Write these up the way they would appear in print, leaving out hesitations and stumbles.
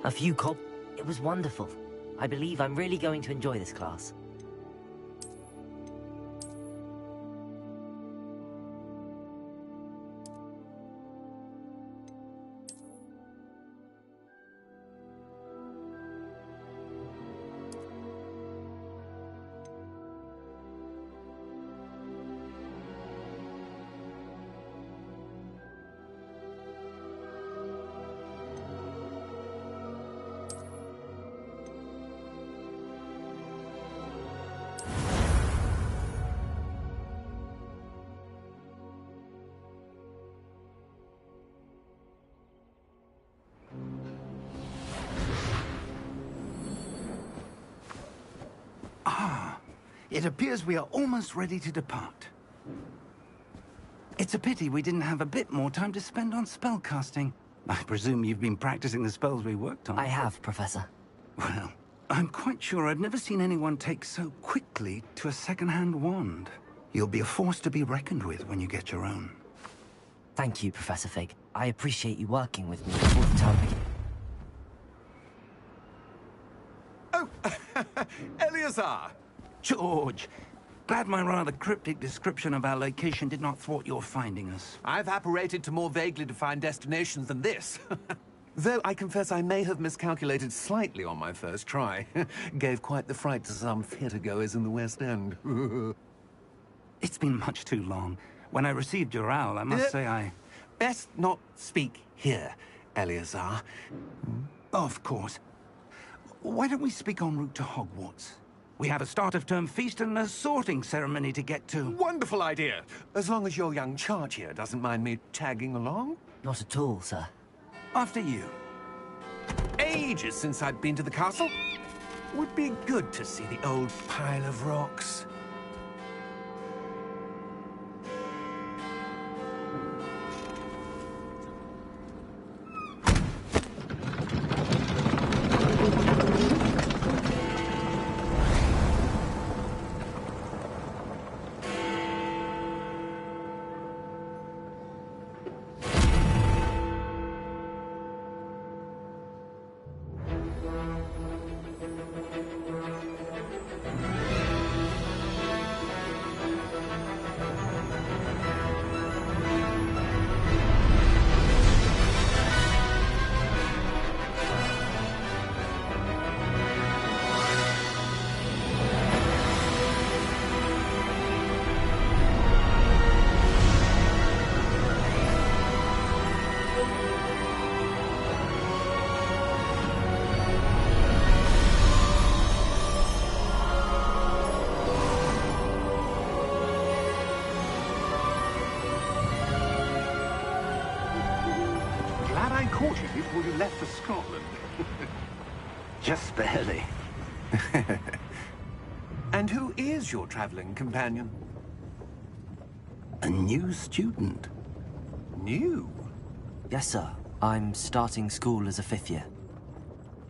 A few cop... It was wonderful. I believe I'm really going to enjoy this class. It appears we are almost ready to depart. It's a pity we didn't have a bit more time to spend on spellcasting. I presume you've been practicing the spells we worked on. I have, Professor. Well, I'm quite sure I've never seen anyone take so quickly to a second-hand wand. You'll be a force to be reckoned with when you get your own. Thank you, Professor Fig. I appreciate you working with me before the term begins. Oh, Eleazar! George! Glad my rather cryptic description of our location did not thwart your finding us. I've apparated to more vaguely defined destinations than this. Though I confess I may have miscalculated slightly on my first try. Gave quite the fright to some theatre-goers in the West End. It's been much too long. When I received your owl, I must say I... Best not speak here, Eleazar. Of course. Why don't we speak en route to Hogwarts? We have a start-of-term feast and a sorting ceremony to get to. Wonderful idea! As long as your young charge here doesn't mind me tagging along. Not at all, sir. After you. Ages since I'd been to the castle. Would be good to see the old pile of rocks. Caught you before you left for Scotland. Just barely. And who is your traveling companion? A new student. New? Yes, sir. I'm starting school as a 5th year.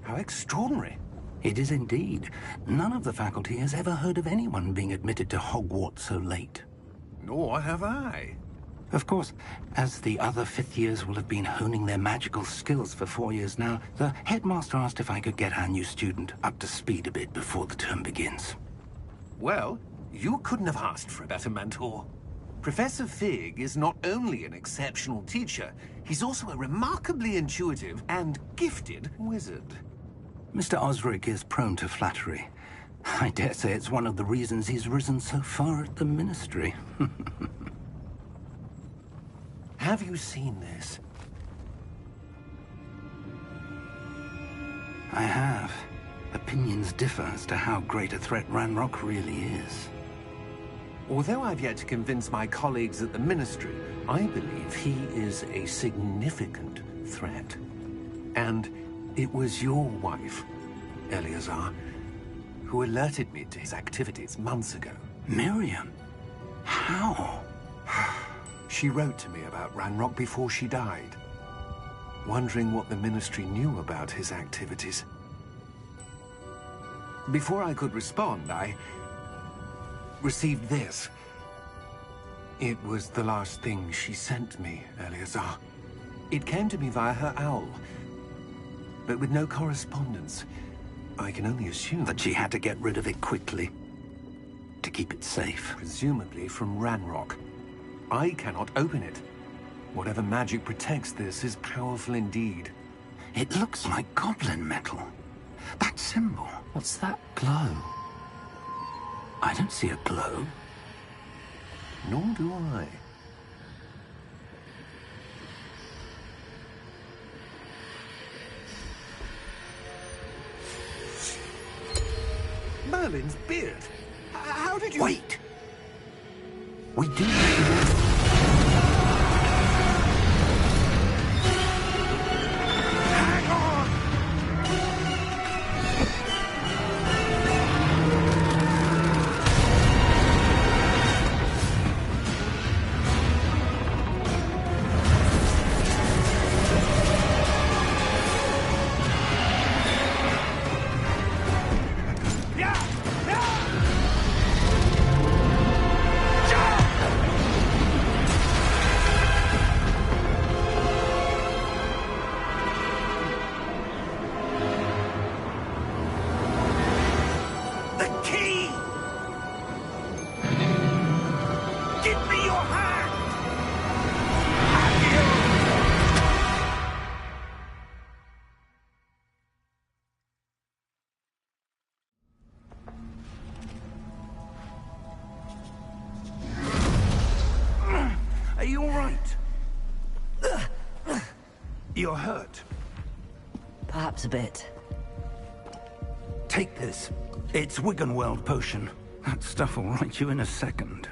How extraordinary. It is indeed. None of the faculty has ever heard of anyone being admitted to Hogwarts so late. Nor have I. Of course, as the other 5th years will have been honing their magical skills for 4 years now, the headmaster asked if I could get our new student up to speed a bit before the term begins. Well, you couldn't have asked for a better mentor. Professor Fig is not only an exceptional teacher, he's also a remarkably intuitive and gifted wizard. Mr. Osric is prone to flattery. I dare say it's one of the reasons he's risen so far at the Ministry. Have you seen this? I have. Opinions differ as to how great a threat Ranrock really is. Although I've yet to convince my colleagues at the Ministry, I believe he is a significant threat. And it was your wife, Eleazar, who alerted me to his activities months ago. Miriam? How? She wrote to me about Ranrock before she died, wondering what the Ministry knew about his activities. Before I could respond, I received this. It was the last thing she sent me, Eleazar. It came to me via her owl. but with no correspondence. I can only assume That she had to get rid of it quickly to keep it safe. presumably from Ranrock. I cannot open it. Whatever magic protects this is powerful indeed. It looks like goblin metal. That symbol. What's that glow? I don't see a glow. Nor do I. Merlin's beard. How did you... Wait! We do... Hang on! Yeah! Yeah! The key! Give me your hand! Have you? Are you all right? You're hurt. Perhaps a bit. Take this. It's Wiggenweld potion. That stuff will right you in a second.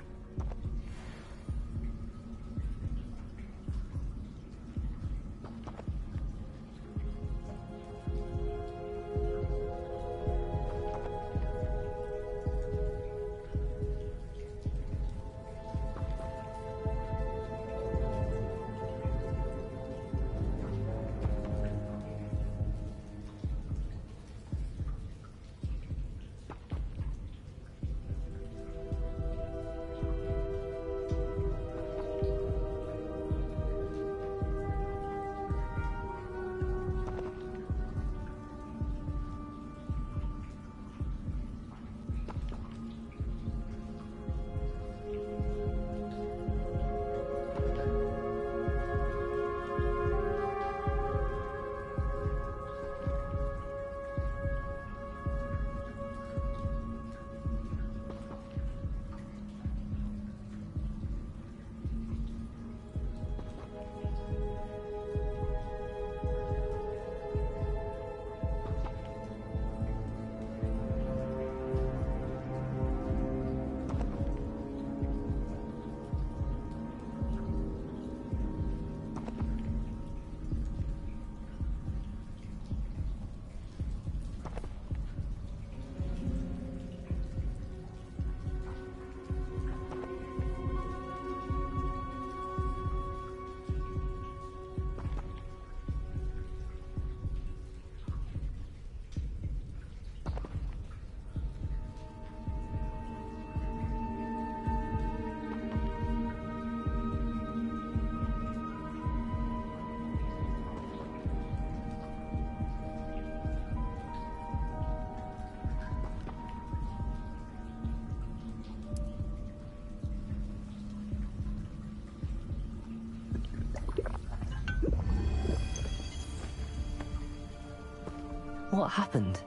What happened?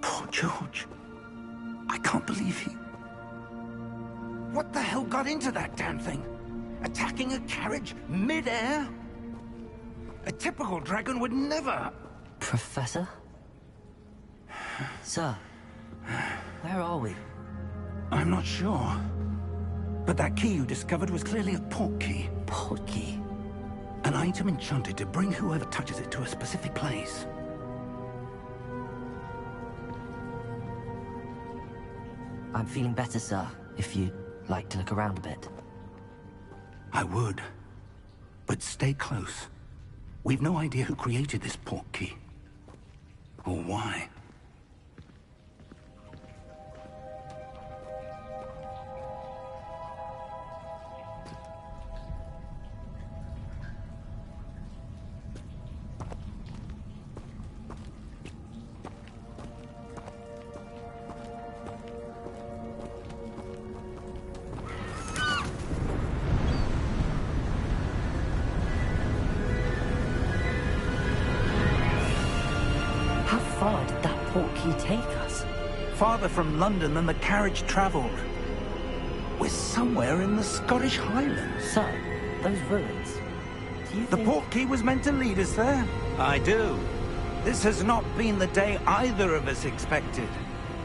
Poor George. I can't believe he... What the hell got into that damn thing? Attacking a carriage mid-air? A typical dragon would never... Professor? Sir, where are we? I'm not sure. But that key you discovered was clearly a port key. Port key? An item enchanted to bring whoever touches it to a specific place. I'm feeling better, sir, if you'd like to look around a bit. I would. But stay close. We've no idea who created this port key. Or why. far did that portkey take us? Farther from London than the carriage travelled. We're somewhere in the Scottish Highlands. So, those ruins. Do you The think... portkey was meant to lead us there? I do. This has not been the day either of us expected.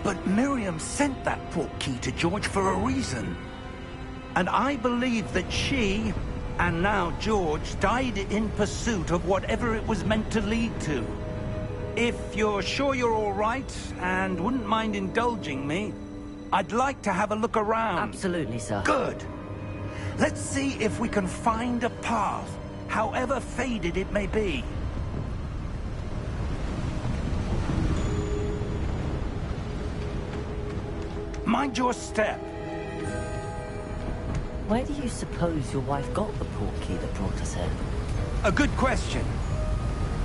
But Miriam sent that portkey to George for a reason. And I believe that she, and now George, died in pursuit of whatever it was meant to lead to. If you're sure you're all right, and wouldn't mind indulging me, I'd like to have a look around. Absolutely, sir. Good. Let's see if we can find a path, however faded it may be. Mind your step. Where do you suppose your wife got the portkey that brought us here? A good question.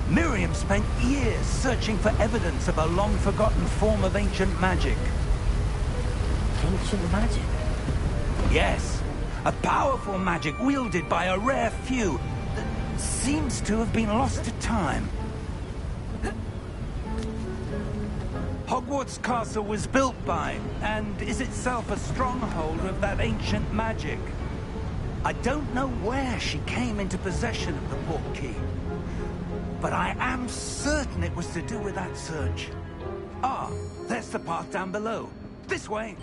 Miriam spent years searching for evidence of a long-forgotten form of ancient magic. Ancient magic? Yes, a powerful magic wielded by a rare few that seems to have been lost to time. Hogwarts Castle was built by, and is itself a stronghold of that ancient magic. I don't know where she came into possession of the portkey, but I am certain it was to do with that search. Ah, there's the path down below. This way.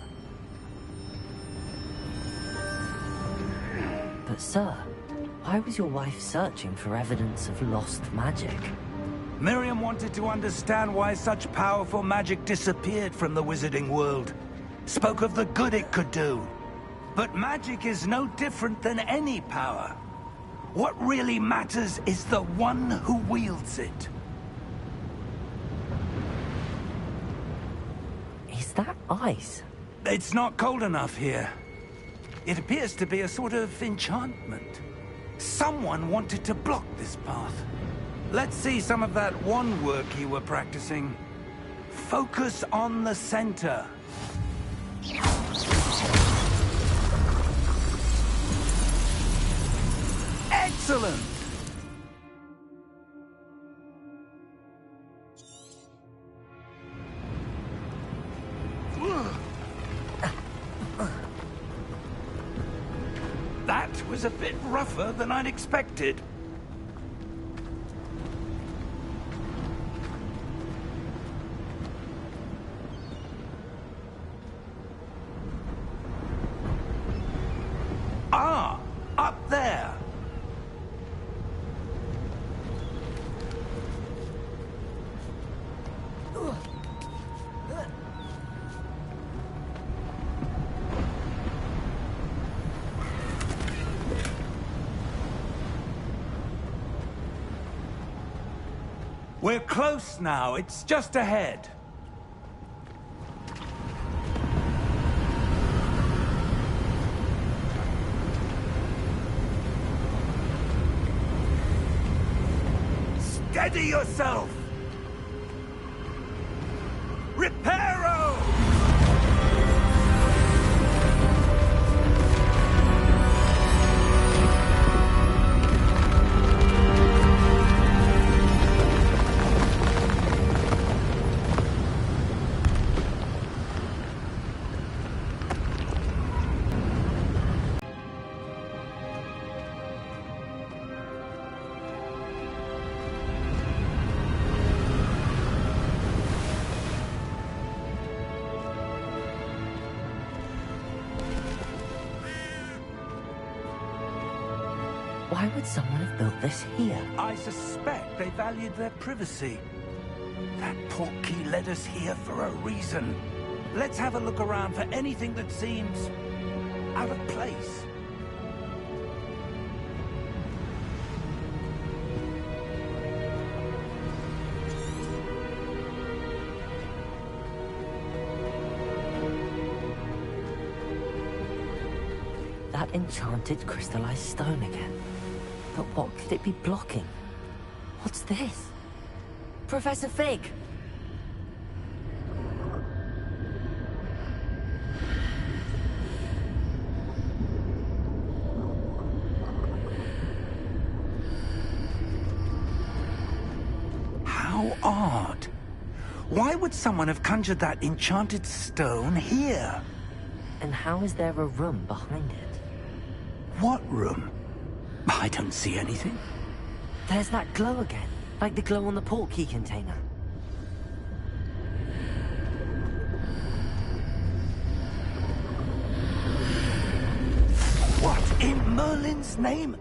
But sir, why was your wife searching for evidence of lost magic? Miriam wanted to understand why such powerful magic disappeared from the wizarding world. Spoke of the good it could do. But magic is no different than any power. What really matters is the one who wields it. Is that ice? It's not cold enough here. It appears to be a sort of enchantment. Someone wanted to block this path. Let's see some of that wand work you were practicing. Focus on the center. Excellent! That was a bit rougher than I'd expected. Ah, up there. We're close now. It's just ahead. Steady yourself! Reparo! Why would someone have built this here? I suspect they valued their privacy. That portkey led us here for a reason. Let's have a look around for anything that seems out of place. That enchanted crystallized stone again. But what could it be blocking? What's this? Professor Fig! How odd. Why would someone have conjured that enchanted stone here? And how is there a room behind it? What room? I don't see anything. There's that glow again, like the glow on the portkey container. What in Merlin's name?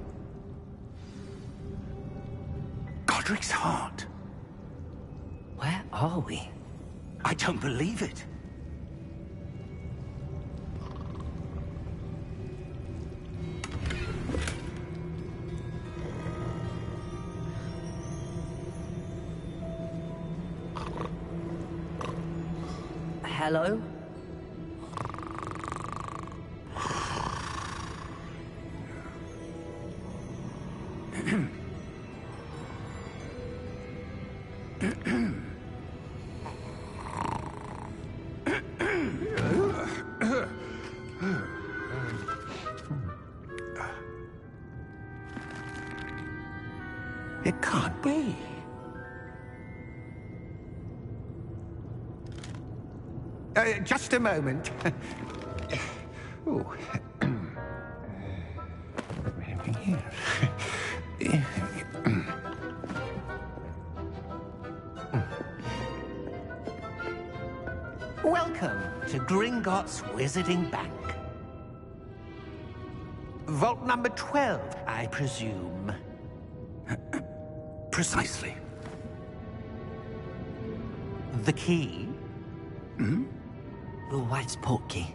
Godric's heart. Where are we? I don't believe it. Hello? It can't be. Just a moment. Oh. Maybe here. Welcome to Gringotts Wizarding Bank. Vault number 12, I presume. Precisely. The key? Hmm? Will White's portkey.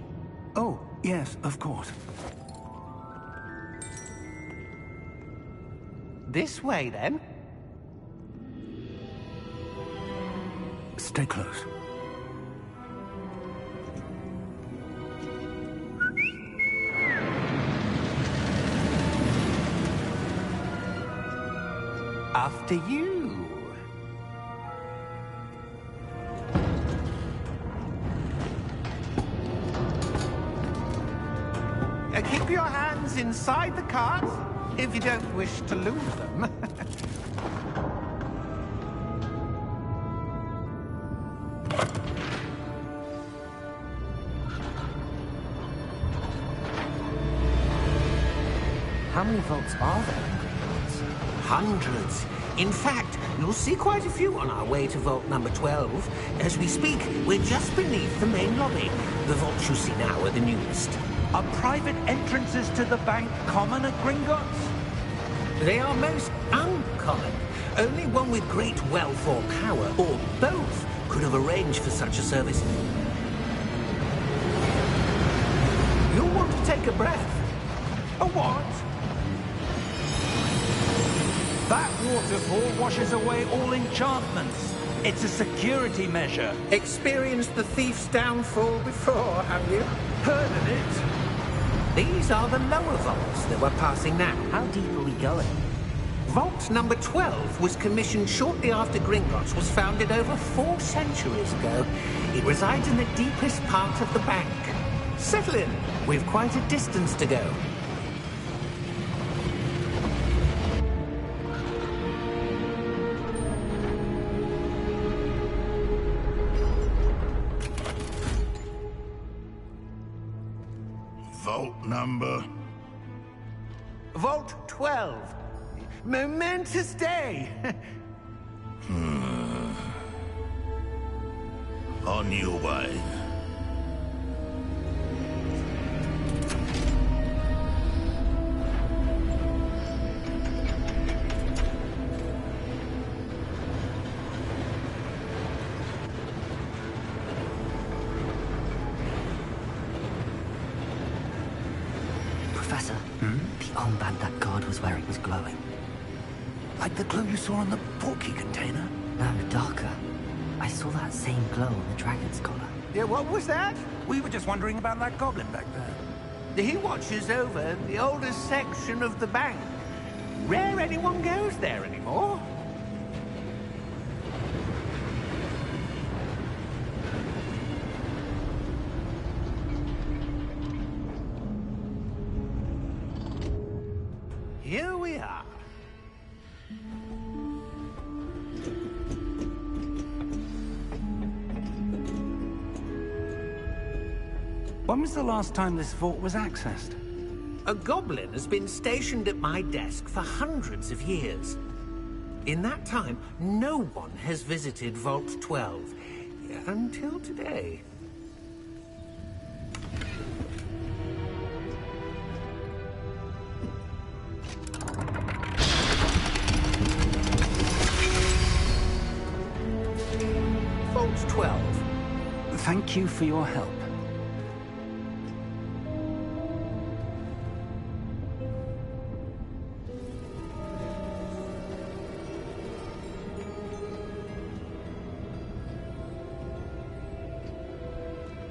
Oh, yes, of course. This way, then. Stay close. After you. Keep your hands inside the cart if you don't wish to lose them. How many vaults are there in Gringotts? Hundreds. In fact, you'll see quite a few on our way to vault number 12. As we speak, we're just beneath the main lobby. The vaults you see now are the newest. Are private entrances to the bank common at Gringotts? They are most uncommon. Only one with great wealth or power, or both, could have arranged for such a service. You'll want to take a breath. A what? That waterfall washes away all enchantments. It's a security measure. Experienced the thief's downfall before, have you? Heard of it? These are the lower vaults that we're passing now. How deep are we going? Vault number 12 was commissioned shortly after Gringotts was founded over 4 centuries ago. It resides in the deepest part of the bank. Settle in. We've quite a distance to go. Vault number? Vault 12. Momentous day. On your way. Professor, the armband that guard was wearing was glowing. Like the glow you saw on the portkey container? No, darker. I saw that same glow on the dragon's collar. Yeah, what was that? We were just wondering about that goblin back there. He watches over the oldest section of the bank. Rare anyone goes there anymore. Here we are. When was the last time this vault was accessed? A goblin has been stationed at my desk for hundreds of years. In that time, no one has visited Vault 12. Until today. Vault 12. Thank you for your help.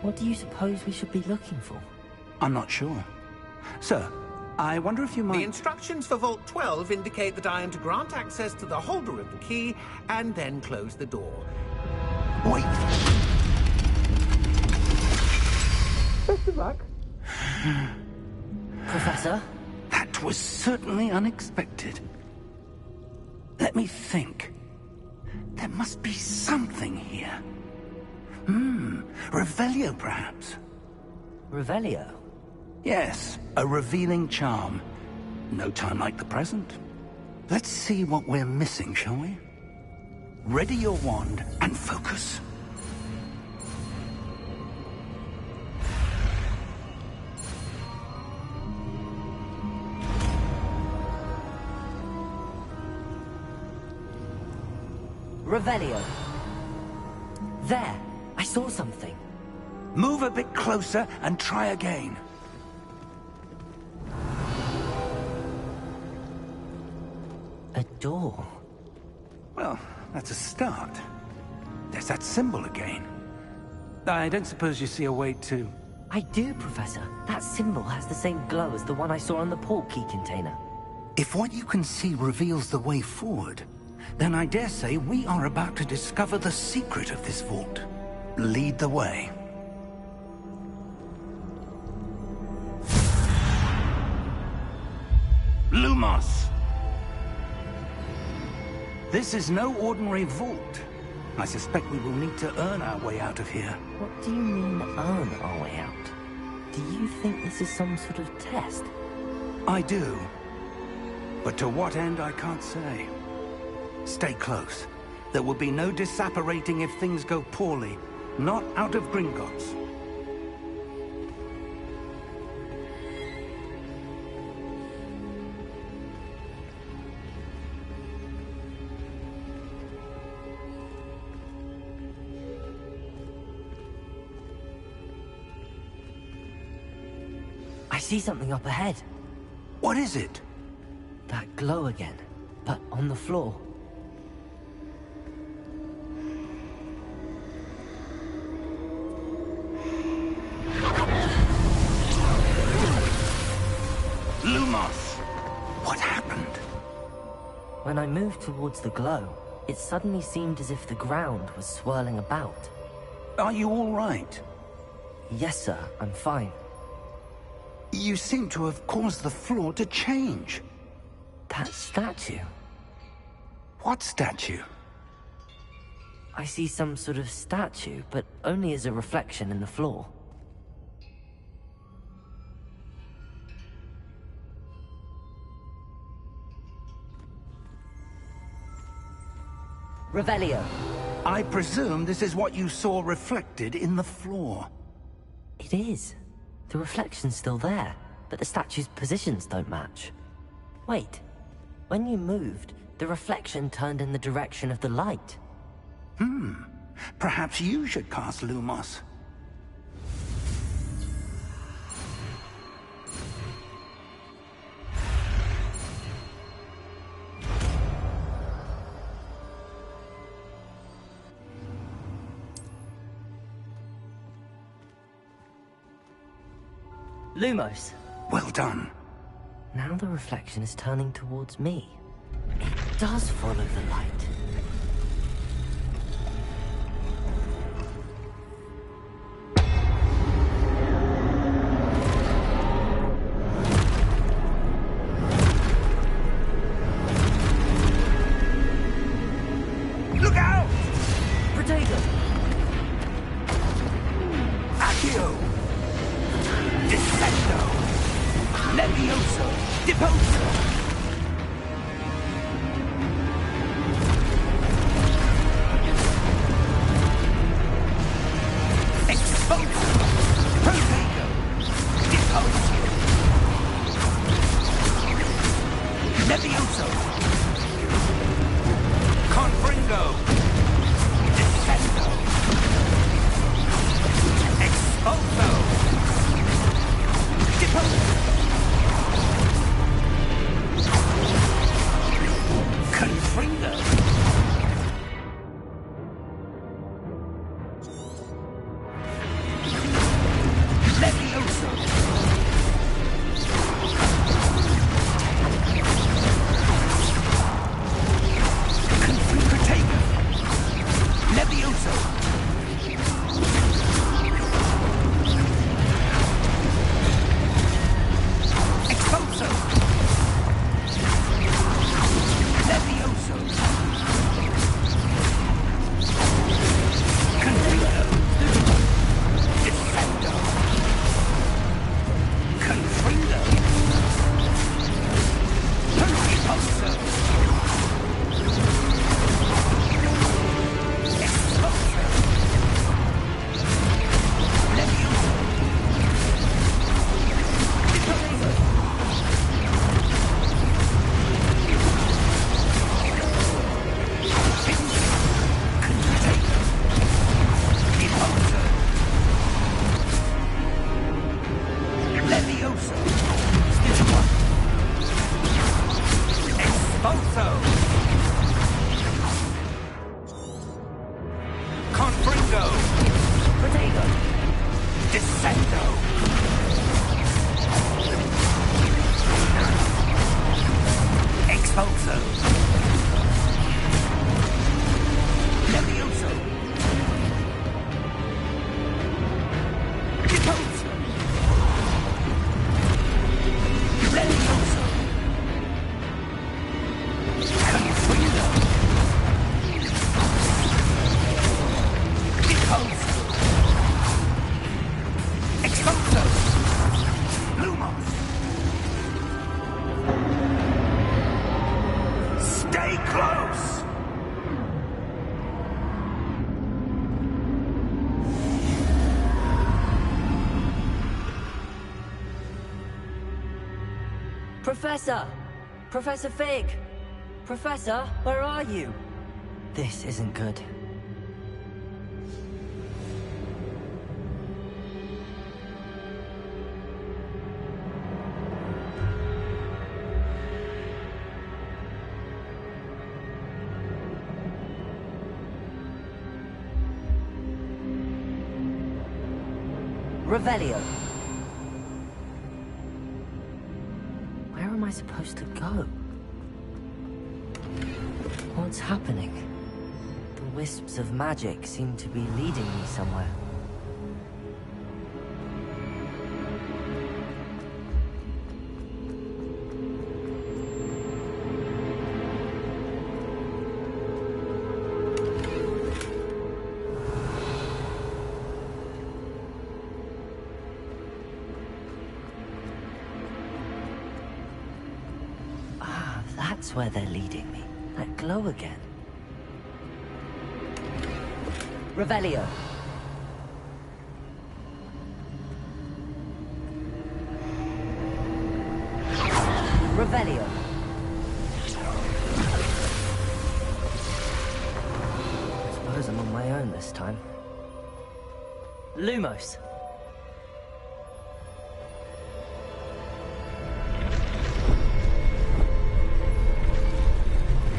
What do you suppose we should be looking for? I'm not sure. Sir, I wonder if you might... The instructions for Vault 12 indicate that I am to grant access to the holder of the key and then close the door. Wait! Best of luck. Professor? That was certainly unexpected. Let me think. There must be something here. Revelio, perhaps? Revelio? Yes, a revealing charm. No time like the present. Let's see what we're missing, shall we? Ready your wand and focus. Revelio. There, I saw something. Move a bit closer and try again. A door. Well, that's a start. There's that symbol again. I don't suppose you see a way to... I do, Professor. That symbol has the same glow as the one I saw on the port key container. If what you can see reveals the way forward, then I dare say we are about to discover the secret of this vault. Lead the way. Lumos! This is no ordinary vault. I suspect we will need to earn our way out of here. What do you mean, earn our way out? Do you think this is some sort of test? I do. But to what end, I can't say. Stay close. There will be no disapparating if things go poorly. Not out of Gringotts. I see something up ahead. What is it? That glow again, but on the floor. Lumos! What happened? When I moved towards the glow, it suddenly seemed as if the ground was swirling about. Are you all right? Yes, sir, I'm fine. You seem to have caused the floor to change. That statue? What statue? I see some sort of statue, but only as a reflection in the floor. Revelio. I presume this is what you saw reflected in the floor. It is. The reflection's still there, but the statue's positions don't match. Wait. When you moved, the reflection turned in the direction of the light. Perhaps you should cast Lumos. Lumos. Well done. Now the reflection is turning towards me. It does follow the light. Look out! Potato! Accio! Descendo! Expulso! Levioso! Repulso! Levioso! Consuelo! Repulso! Expulso! Lumos! Stay close! Professor! Professor Fig! Professor, where are you? This isn't good. Revelio. Where am I supposed to go? What's happening? The wisps of magic seem to be leading me somewhere. That's where they're leading me. That glow again. Revelio. Revelio. I suppose I'm on my own this time. Lumos.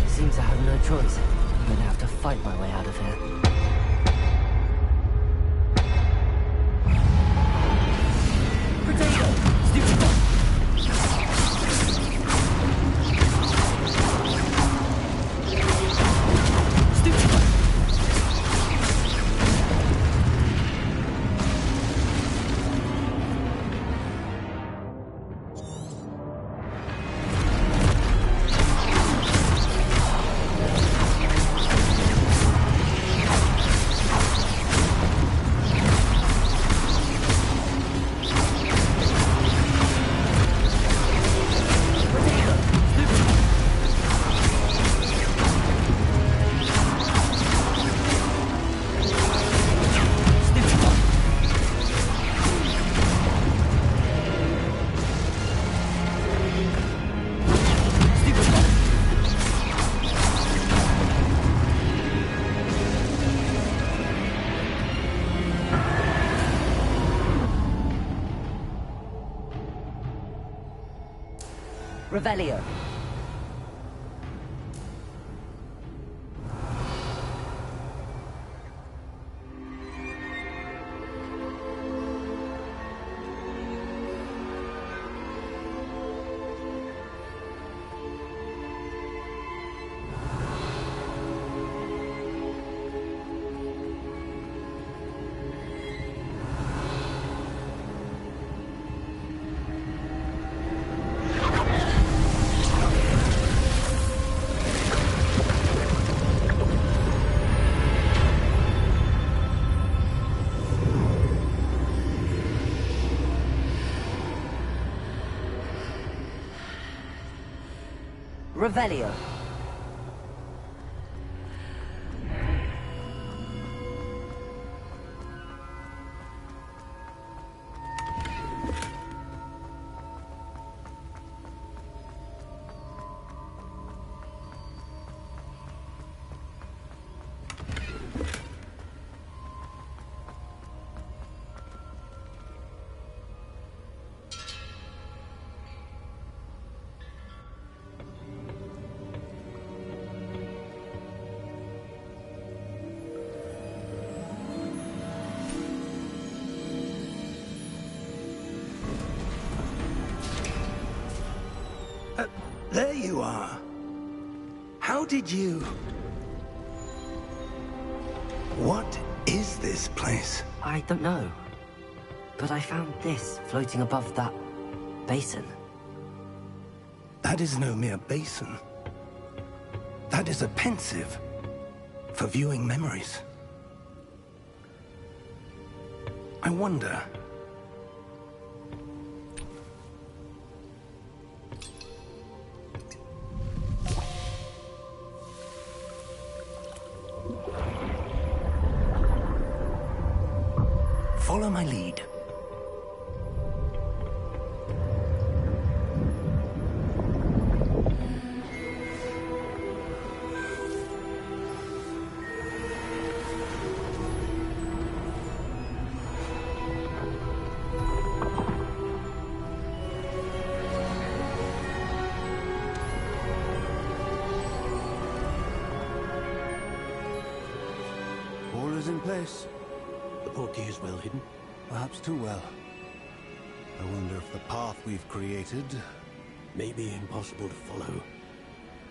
Seems I have no choice. I'm gonna have to fight my way out of here. Potato! Stupid one! Stupid one! Revelio. Revelio. you are. How did you... What is this place? I don't know. But I found this floating above that basin. That is no mere basin. That is a pensive for viewing memories. I wonder... Follow my lead. All is in place. The portkey is well hidden. Perhaps too well. I wonder if the path we've created... May be impossible to follow.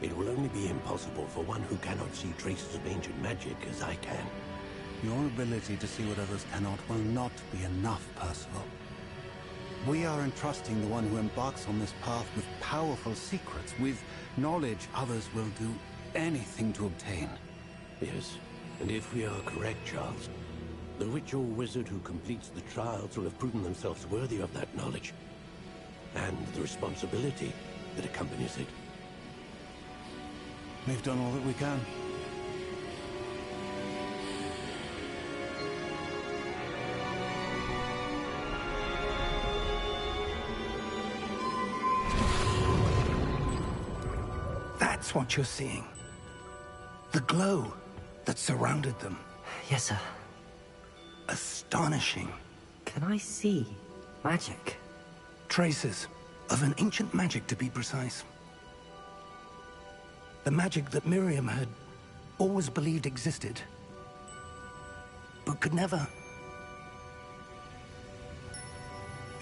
It will only be impossible for one who cannot see traces of ancient magic as I can. Your ability to see what others cannot will not be enough, Percival. We are entrusting the one who embarks on this path with powerful secrets, with knowledge others will do anything to obtain. Yes, and if we are correct, Charles, the witch or wizard who completes the trials will have proven themselves worthy of that knowledge, and the responsibility that accompanies it. We've done all that we can. That's what you're seeing. The glow that surrounded them. Yes, sir. Astonishing. Can I see magic? Traces of an ancient magic, to be precise. The magic that Miriam had always believed existed, but could never.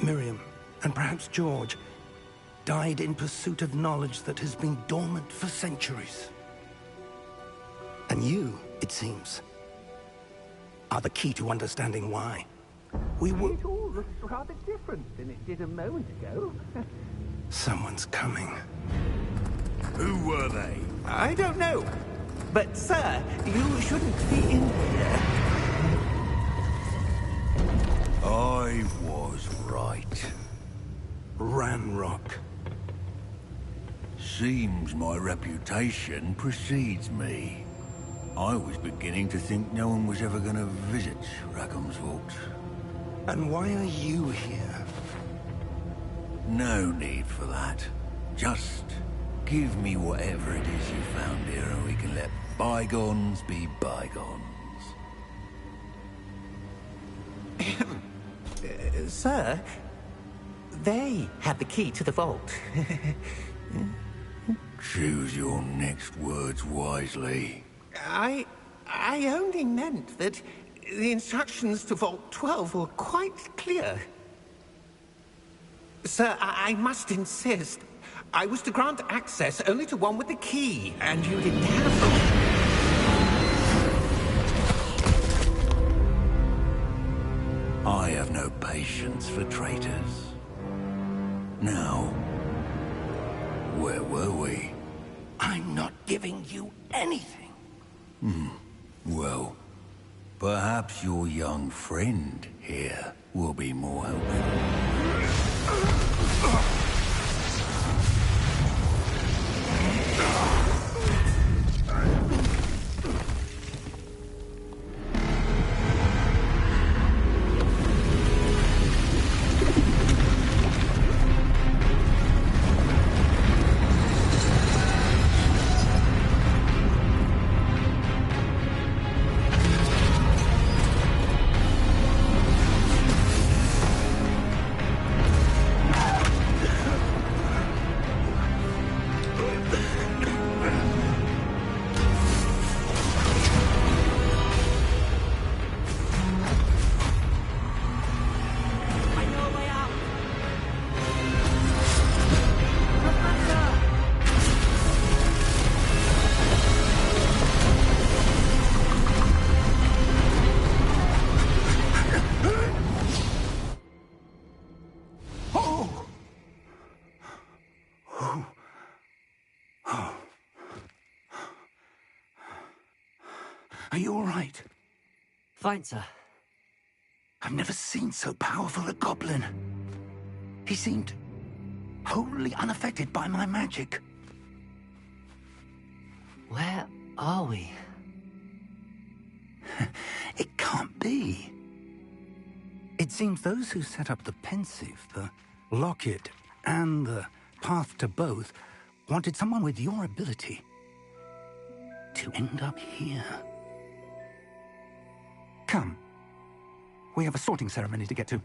Miriam, and perhaps George, died in pursuit of knowledge that has been dormant for centuries. And you, it seems, are the key to understanding why. It all looks rather different than it did a moment ago. Someone's coming. Who were they? I don't know. But, sir, you shouldn't be in here. I was right. Ranrock. Seems my reputation precedes me. I was beginning to think no one was ever going to visit Rackham's vault. And why are you here? No need for that. Just give me whatever it is you found here and we can let bygones be bygones. Sir, they had the key to the vault. Choose your next words wisely. I only meant that the instructions to Vault 12 were quite clear. Sir, I must insist. I was to grant access only to one with the key, and you didn't have them. I have no patience for traitors. Now, where were we? I'm not giving you anything. Well, perhaps your young friend here will be more helpful. Are you all right? Fine, sir. I've never seen so powerful a goblin. He seemed wholly unaffected by my magic. Where are we? It can't be. It seems those who set up the pensive, the locket, and the path to both wanted someone with your ability to end up here. Come. We have a sorting ceremony to get to.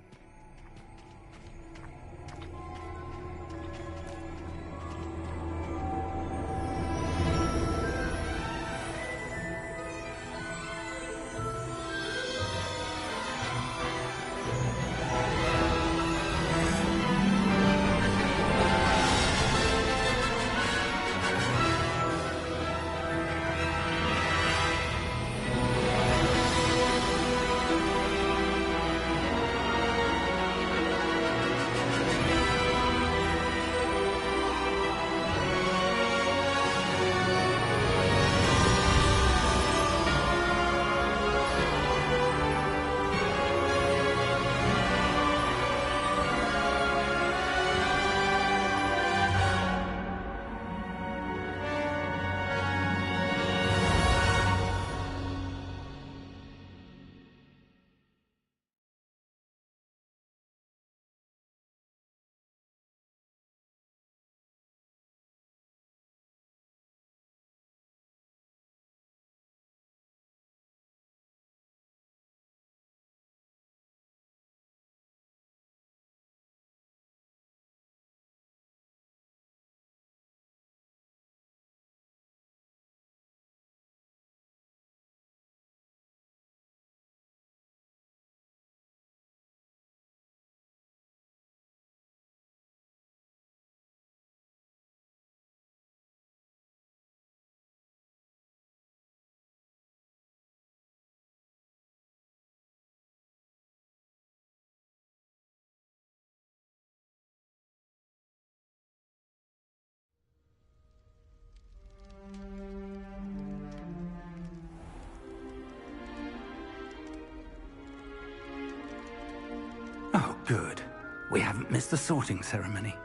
Oh, good. We haven't missed the sorting ceremony.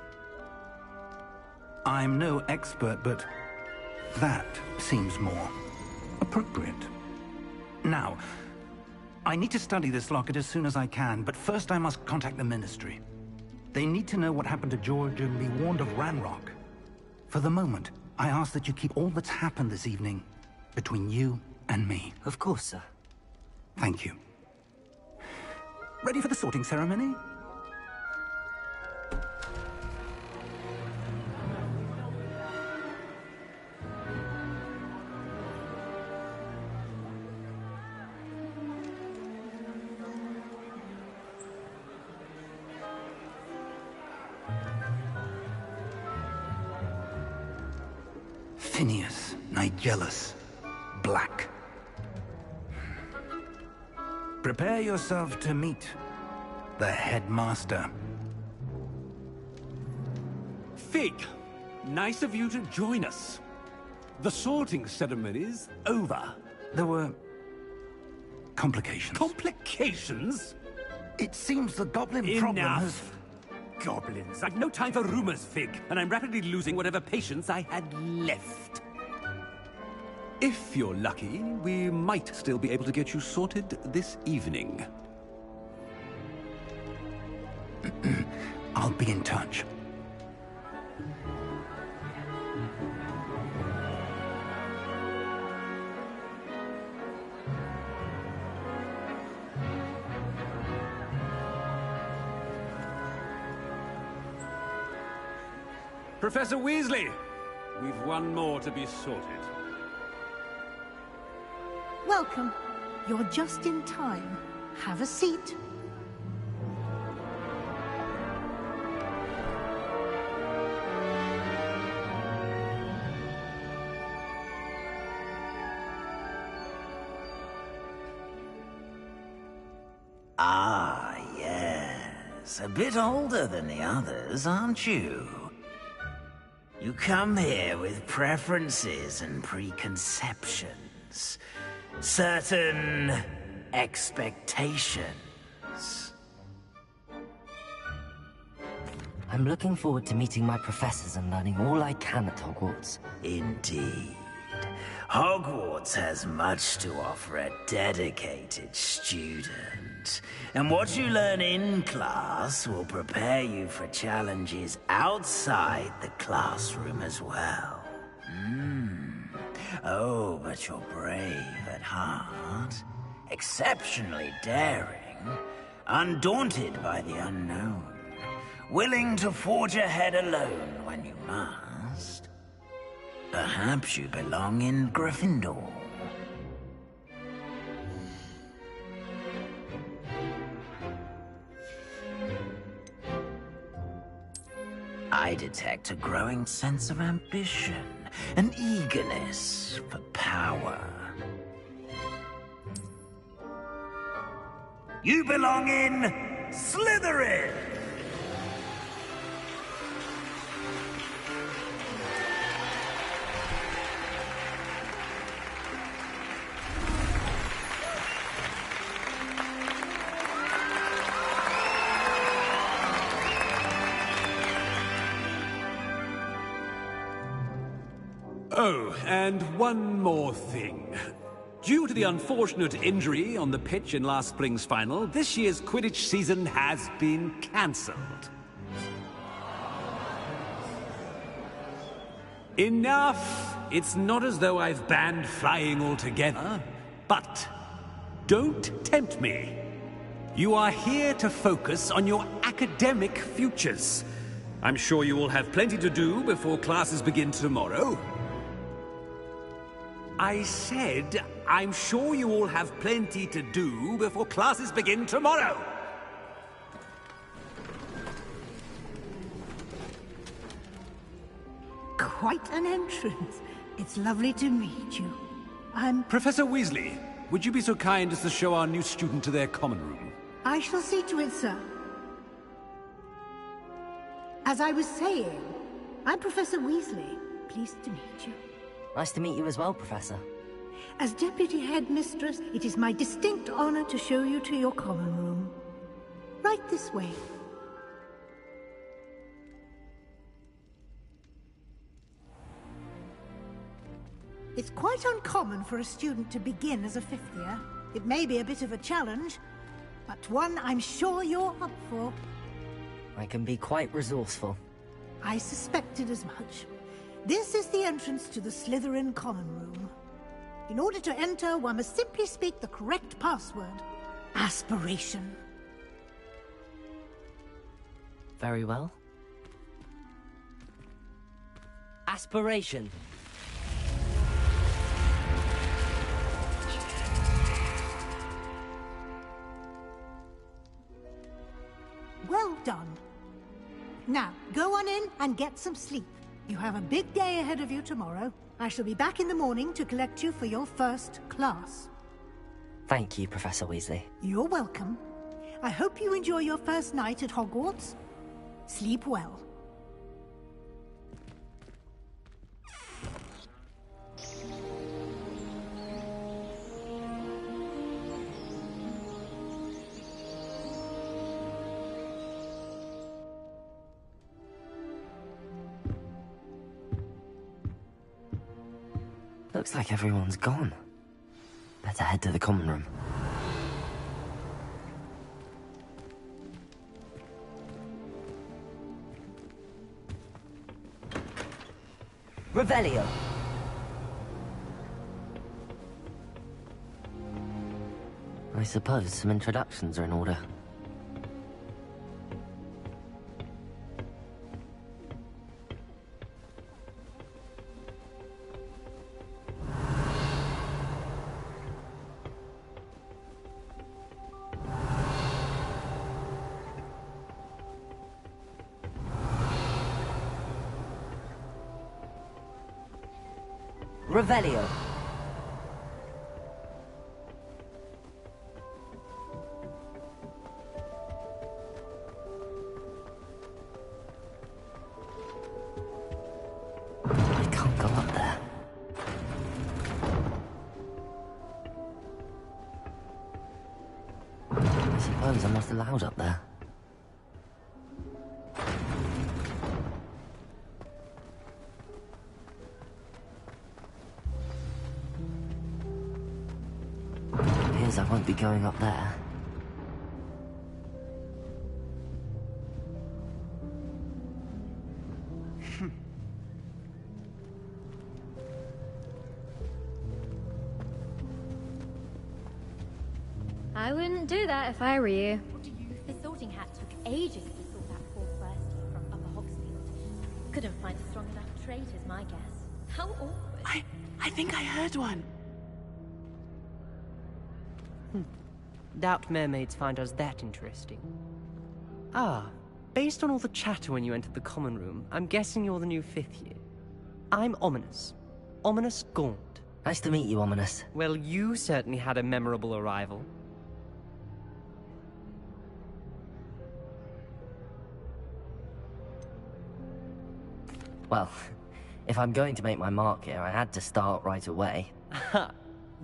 I'm no expert, but that seems more appropriate. Now, I need to study this locket as soon as I can, but first I must contact the Ministry. They need to know what happened to George and be warned of Ranrock. For the moment, I ask that you keep all that's happened this evening between you and me. Of course, sir. Thank you. Ready for the sorting ceremony? Phineas, Nigellus, Black. Prepare yourself to meet the headmaster. Fig, nice of you to join us. The sorting ceremony's over. There were complications. Complications? It seems the goblin problem has... Enough! Goblins. I've no time for rumors, Fig, and I'm rapidly losing whatever patience I had left. If you're lucky, we might still be able to get you sorted this evening. I'll be in touch. Professor Weasley, we've one more to be sorted. Welcome. You're just in time. Have a seat. Ah, yes. A bit older than the others, aren't you? You come here with preferences and preconceptions. certain expectations. I'm looking forward to meeting my professors and learning all I can at Hogwarts. Indeed. Hogwarts has much to offer a dedicated student. And what you learn in class will prepare you for challenges outside the classroom as well. Oh, but you're brave at heart, exceptionally daring, undaunted by the unknown, willing to forge ahead alone when you must. Perhaps you belong in Gryffindor. I detect a growing sense of ambition, an eagerness for power. You belong in Slytherin! Oh, and one more thing. Due to the unfortunate injury on the pitch in last spring's final, this year's Quidditch season has been cancelled. Enough! It's not as though I've banned flying altogether, but don't tempt me. You are here to focus on your academic futures. I'm sure you will have plenty to do before classes begin tomorrow. I said, I'm sure you all have plenty to do before classes begin tomorrow. Quite an entrance. It's lovely to meet you. I'm... Professor Weasley, would you be so kind as to show our new student to their common room? I shall see to it, sir. As I was saying, I'm Professor Weasley. Pleased to meet you. Nice to meet you as well, Professor. As Deputy Headmistress, it is my distinct honor to show you to your common room. Right this way. It's quite uncommon for a student to begin as a fifth year. It may be a bit of a challenge, but one I'm sure you're up for. I can be quite resourceful. I suspected as much. This is the entrance to the Slytherin common room. In order to enter, one must simply speak the correct password. Aspiration. Very well. Aspiration. Well done. Now, go on in and get some sleep. You have a big day ahead of you tomorrow. I shall be back in the morning to collect you for your first class. Thank you, Professor Weasley. You're welcome. I hope you enjoy your first night at Hogwarts. Sleep well. Looks like everyone's gone. Better head to the common room. Revelio. I suppose some introductions are in order. Revelio. I can't go up there. Suppose I'm not allowed up there. Appears I won't be going up there. I wouldn't do that if I were you. The sorting hat took ages to sort that poor first year from Upper Hogsfield. Couldn't find a strong enough trait, is my guess. How awkward. I think I heard one. Doubt mermaids find us that interesting. Ah, based on all the chatter when you entered the common room, I'm guessing you're the new 5th year. I'm Ominous. Ominous Gaunt. Nice to meet you, Ominous. Well, you certainly had a memorable arrival. Well, if I'm going to make my mark here, I had to start right away. Ha!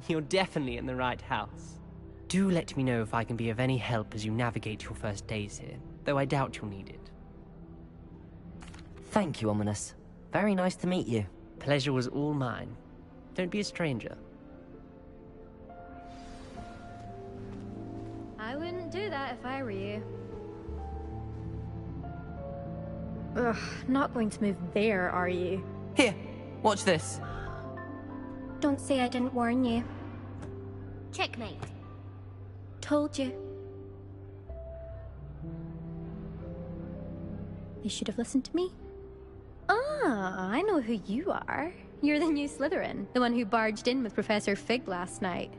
You're definitely in the right house. Do let me know if I can be of any help as you navigate your first days here, though I doubt you'll need it. Thank you, Ominous. Very nice to meet you. Pleasure was all mine. Don't be a stranger. I wouldn't do that if I were you. Ugh, not going to move there, are you? Here, watch this. Don't say I didn't warn you. Checkmate. Told you. They should have listened to me. Ah, I know who you are. You're the new Slytherin, the one who barged in with Professor Fig last night.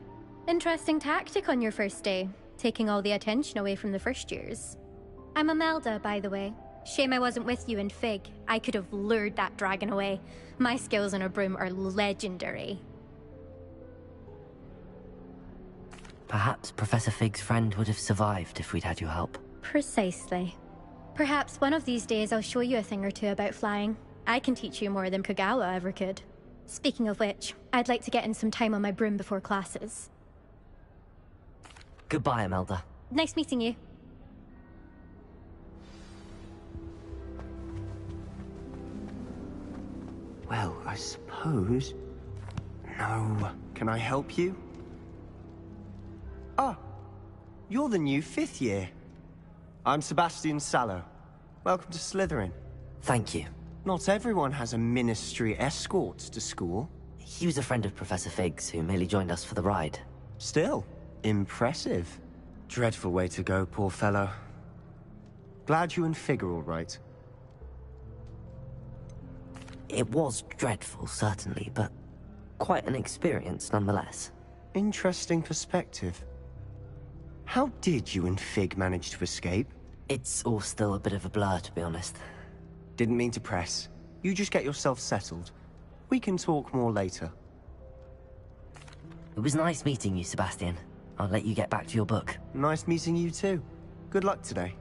Interesting tactic on your first day, taking all the attention away from the first years. I'm Imelda, by the way. Shame I wasn't with you in Fig. I could have lured that dragon away. My skills on a broom are legendary. Perhaps Professor Fig's friend would have survived if we'd had your help. Precisely. Perhaps one of these days I'll show you a thing or two about flying. I can teach you more than Kagawa ever could. Speaking of which, I'd like to get in some time on my broom before classes. Goodbye, Imelda. Nice meeting you. Well, I suppose... No. Can I help you? Ah, you're the new 5th year. I'm Sebastian Sallow. Welcome to Slytherin. Thank you. Not everyone has a ministry escort to school. He was a friend of Professor Fig's who merely joined us for the ride. Still, impressive. Dreadful way to go, poor fellow. Glad you and Fig are all right. It was dreadful, certainly, but quite an experience nonetheless. Interesting perspective. How did you and Fig manage to escape? It's all still a bit of a blur, to be honest. Didn't mean to press. You just get yourself settled. We can talk more later. It was nice meeting you, Sebastian. I'll let you get back to your book. Nice meeting you too. Good luck today.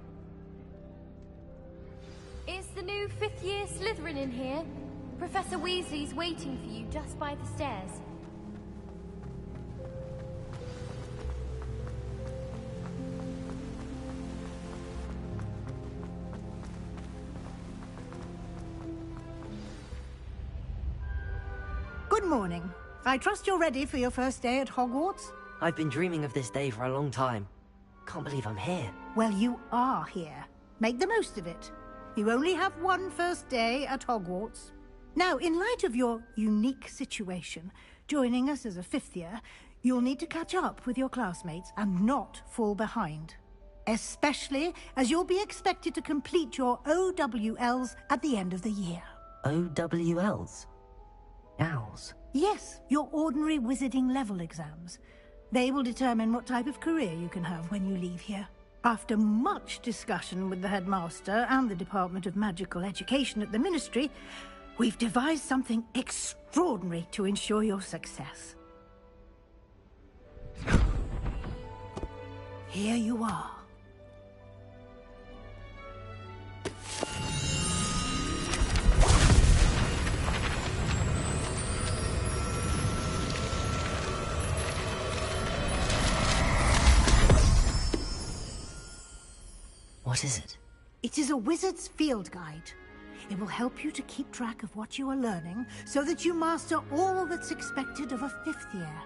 Is the new 5th year Slytherin in here? Professor Weasley's waiting for you just by the stairs. Good morning. I trust you're ready for your first day at Hogwarts? I've been dreaming of this day for a long time. Can't believe I'm here. Well, you are here. Make the most of it. You only have one first day at Hogwarts. Now, in light of your unique situation, joining us as a 5th year, you'll need to catch up with your classmates and not fall behind. Especially as you'll be expected to complete your OWLs at the end of the year. OWLs? Owls? Yes, your ordinary wizarding level exams. They will determine what type of career you can have when you leave here. After much discussion with the headmaster and the Department of Magical Education at the Ministry, we've devised something extraordinary to ensure your success. Here you are. What is it? It is a wizard's field guide. It will help you to keep track of what you are learning, so that you master all that's expected of a 5th year.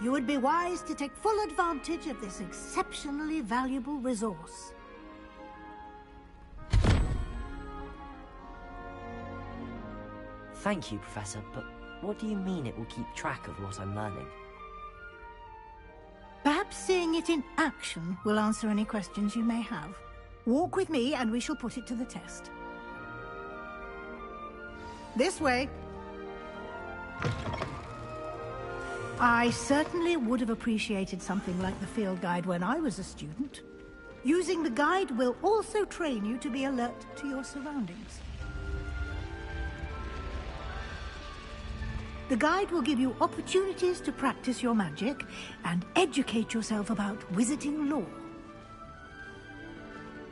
You would be wise to take full advantage of this exceptionally valuable resource. Thank you, Professor, but what do you mean it will keep track of what I'm learning? Perhaps seeing it in action will answer any questions you may have. Walk with me and we shall put it to the test. This way. I certainly would have appreciated something like the field guide when I was a student. Using the guide will also train you to be alert to your surroundings. The guide will give you opportunities to practice your magic and educate yourself about wizarding lore.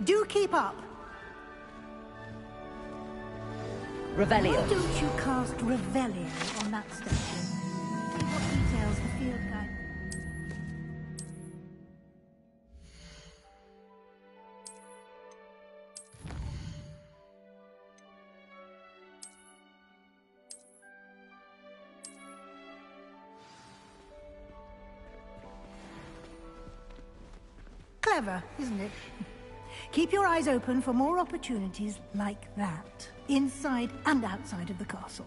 Do keep up. Revelio. Why don't you cast Revelio on that statue? See what details the field guide. Clever, isn't it? Keep your eyes open for more opportunities like that, inside and outside of the castle.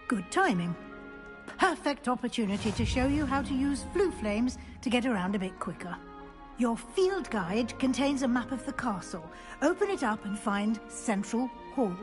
Good timing. Perfect opportunity to show you how to use flue flames to get around a bit quicker. Your field guide contains a map of the castle. Open it up and find Central Hall.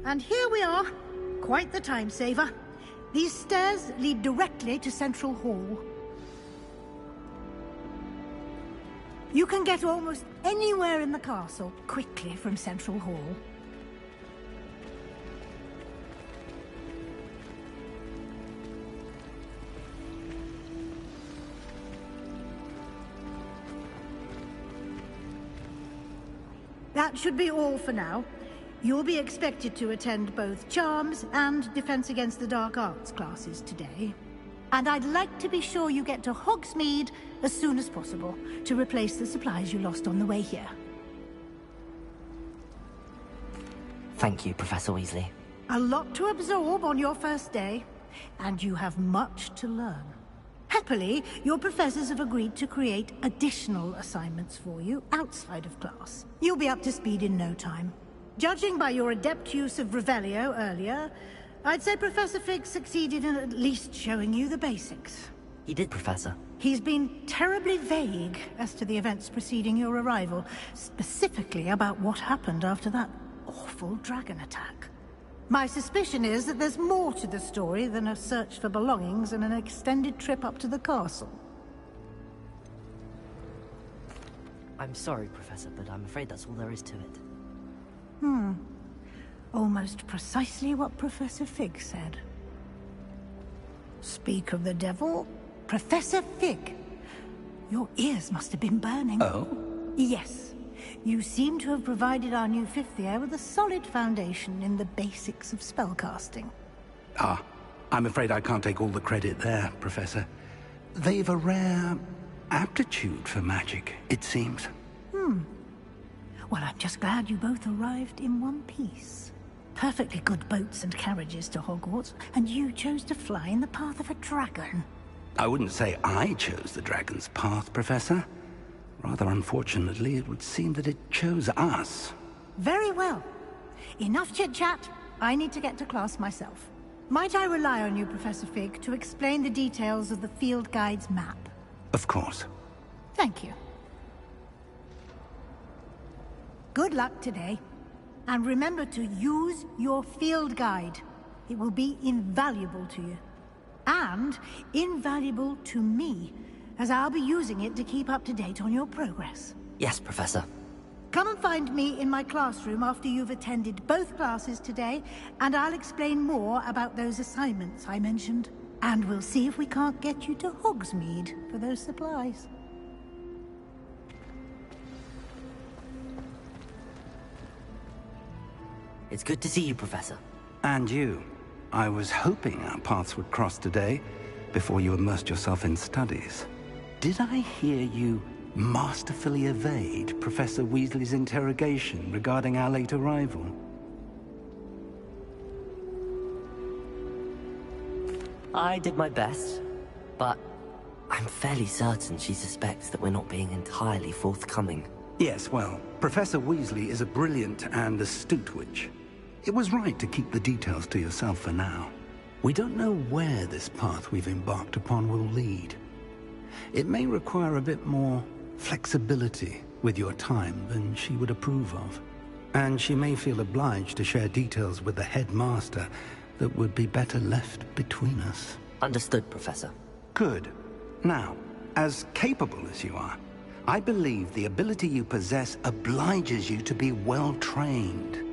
And here we are. Quite the time saver. These stairs lead directly to Central Hall. You can get almost anywhere in the castle quickly from Central Hall. That should be all for now. You'll be expected to attend both Charms and Defense Against the Dark Arts classes today. And I'd like to be sure you get to Hogsmeade as soon as possible to replace the supplies you lost on the way here. Thank you, Professor Weasley. A lot to absorb on your first day, and you have much to learn. Happily, your professors have agreed to create additional assignments for you outside of class. You'll be up to speed in no time. Judging by your adept use of Revelio earlier, I'd say Professor Fig succeeded in at least showing you the basics. He did, Professor. He's been terribly vague as to the events preceding your arrival, specifically about what happened after that awful dragon attack. My suspicion is that there's more to the story than a search for belongings and an extended trip up to the castle. I'm sorry, Professor, but I'm afraid that's all there is to it. Almost precisely what Professor Fig said. Speak of the devil, Professor Fig. Your ears must have been burning. Oh? Yes. You seem to have provided our new fifth year with a solid foundation in the basics of spellcasting. Ah, I'm afraid I can't take all the credit there, Professor. They've a rare aptitude for magic, it seems. Well, I'm just glad you both arrived in one piece. Perfectly good boats and carriages to Hogwarts, and you chose to fly in the path of a dragon. I wouldn't say I chose the dragon's path, Professor. Rather unfortunately, it would seem that it chose us. Very well. Enough chit-chat. I need to get to class myself. Might I rely on you, Professor Fig, to explain the details of the field guide's map? Of course. Thank you. Good luck today. And remember to use your field guide. It will be invaluable to you. And invaluable to me, as I'll be using it to keep up to date on your progress. Yes, Professor. Come and find me in my classroom after you've attended both classes today, and I'll explain more about those assignments I mentioned. And we'll see if we can't get you to Hogsmeade for those supplies. It's good to see you, Professor. And you. I was hoping our paths would cross today, before you immersed yourself in studies. Did I hear you masterfully evade Professor Weasley's interrogation regarding our late arrival? I did my best, but I'm fairly certain she suspects that we're not being entirely forthcoming. Yes, well, Professor Weasley is a brilliant and astute witch. It was right to keep the details to yourself for now. We don't know where this path we've embarked upon will lead. It may require a bit more flexibility with your time than she would approve of. And she may feel obliged to share details with the headmaster that would be better left between us. Understood, Professor. Good. Now, as capable as you are, I believe the ability you possess obliges you to be well-trained.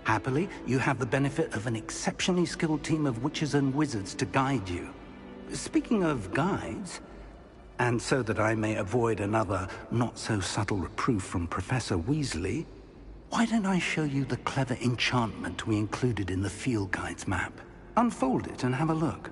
Happily, you have the benefit of an exceptionally skilled team of witches and wizards to guide you. Speaking of guides, and so that I may avoid another not-so-subtle reproof from Professor Weasley, why don't I show you the clever enchantment we included in the field guide's map? Unfold it and have a look.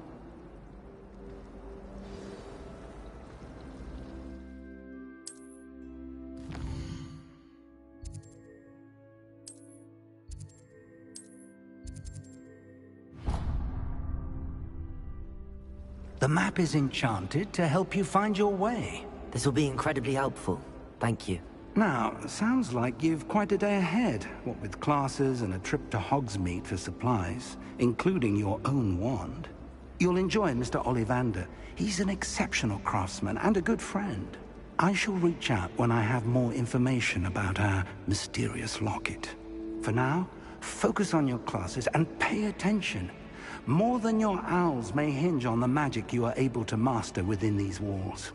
The map is enchanted to help you find your way. This will be incredibly helpful. Thank you. Now, sounds like you've quite a day ahead, what with classes and a trip to Hogsmeade for supplies, including your own wand. You'll enjoy Mr. Ollivander. He's an exceptional craftsman and a good friend. I shall reach out when I have more information about our mysterious locket. For now, focus on your classes and pay attention. More than your owls may hinge on the magic you are able to master within these walls.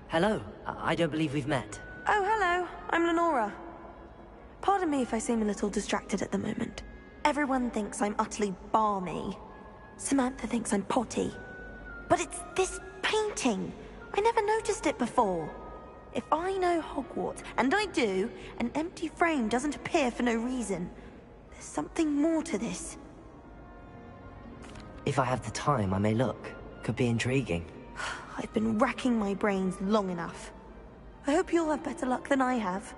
Hello. I don't believe we've met. Oh, hello. I'm Lenora. Pardon me if I seem a little distracted at the moment. Everyone thinks I'm utterly balmy. Samantha thinks I'm potty. But it's this painting. I never noticed it before. If I know Hogwarts, and I do, an empty frame doesn't appear for no reason. There's something more to this. If I have the time, I may look. Could be intriguing. I've been racking my brains long enough. I hope you'll have better luck than I have.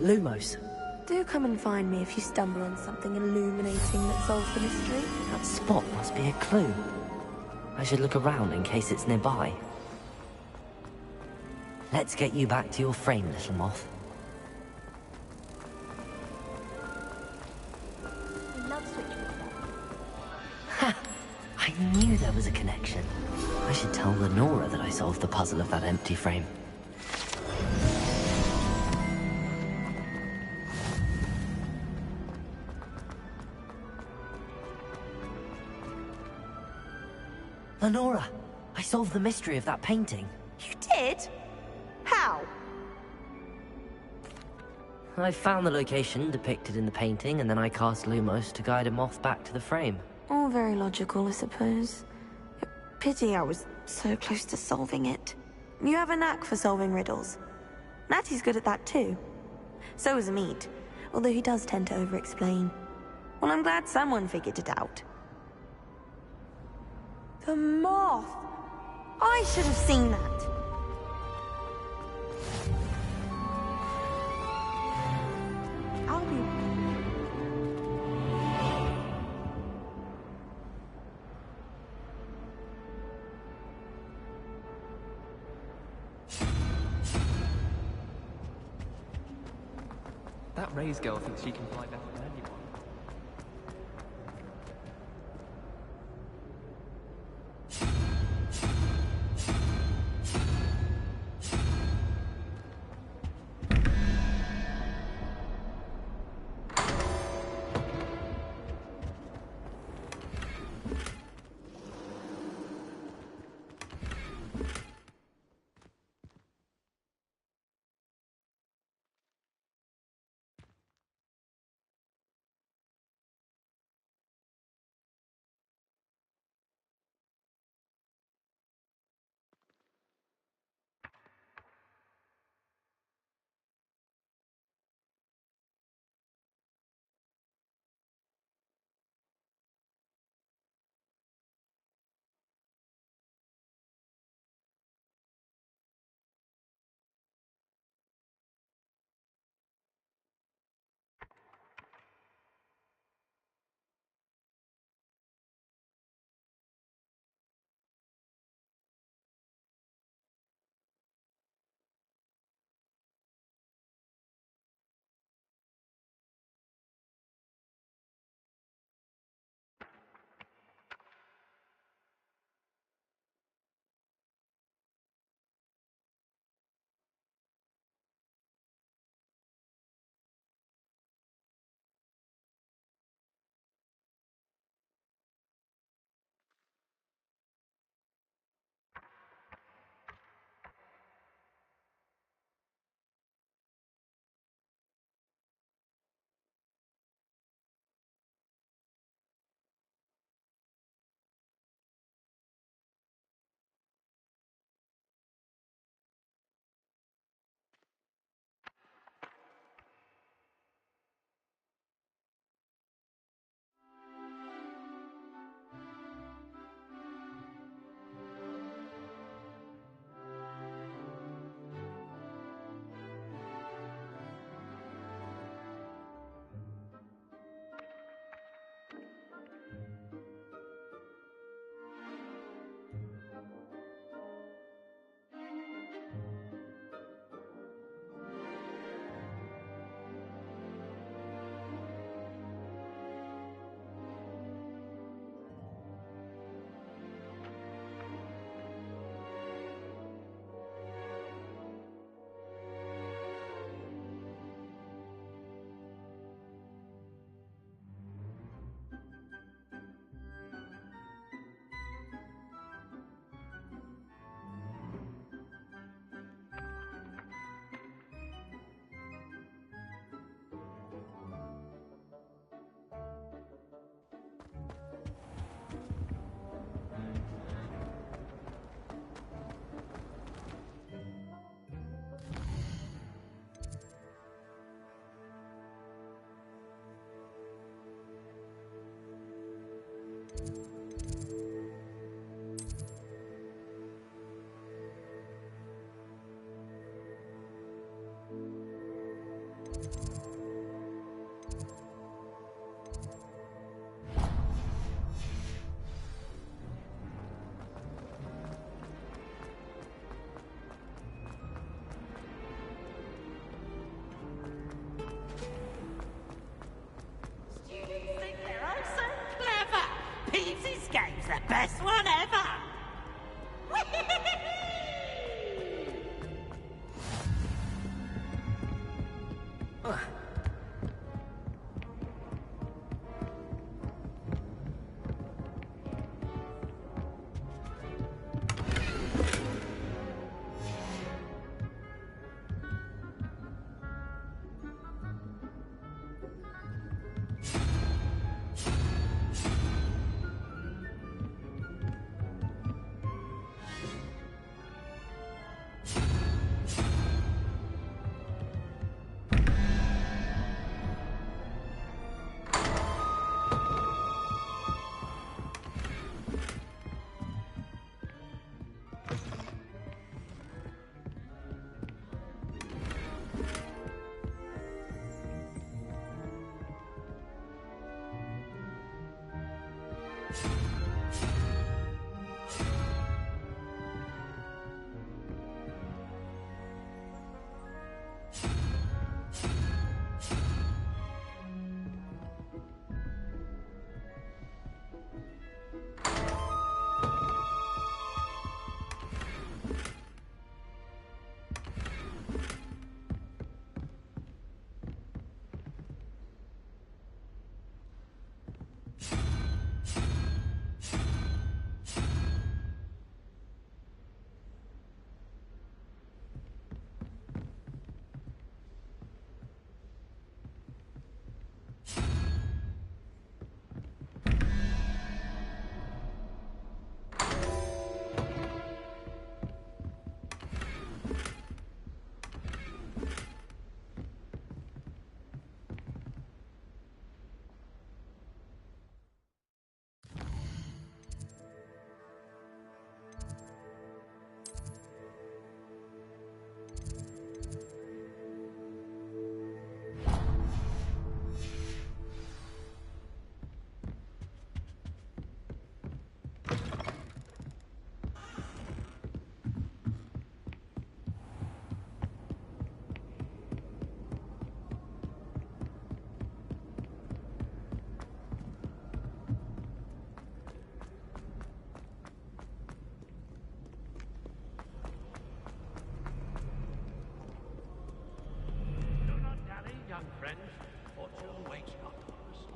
Lumos. Do come and find me if you stumble on something illuminating that solves the mystery. That spot must be a clue. I should look around in case it's nearby. Let's get you back to your frame, little moth. I knew there was a connection. I should tell Lenora that I solved the puzzle of that empty frame. Lenora, I solved the mystery of that painting. You did? How? I found the location depicted in the painting, and then I cast Lumos to guide a moth back to the frame. All very logical, I suppose. Pity I was so close to solving it. You have a knack for solving riddles. Natty's good at that too. So is Amit, although he does tend to over-explain. Well, I'm glad someone figured it out. The moth! I should have seen that! I'll be... That Ray's girl thinks she can fly better than anyone. Young friend, fortune waits not for us.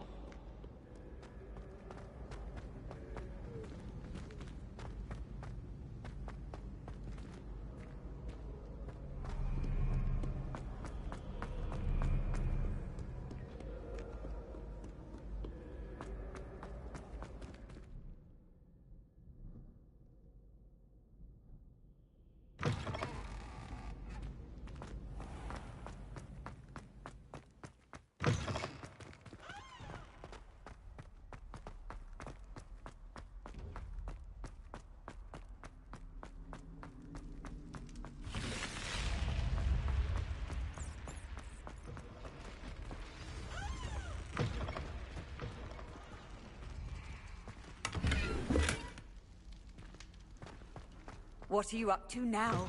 What are you up to now?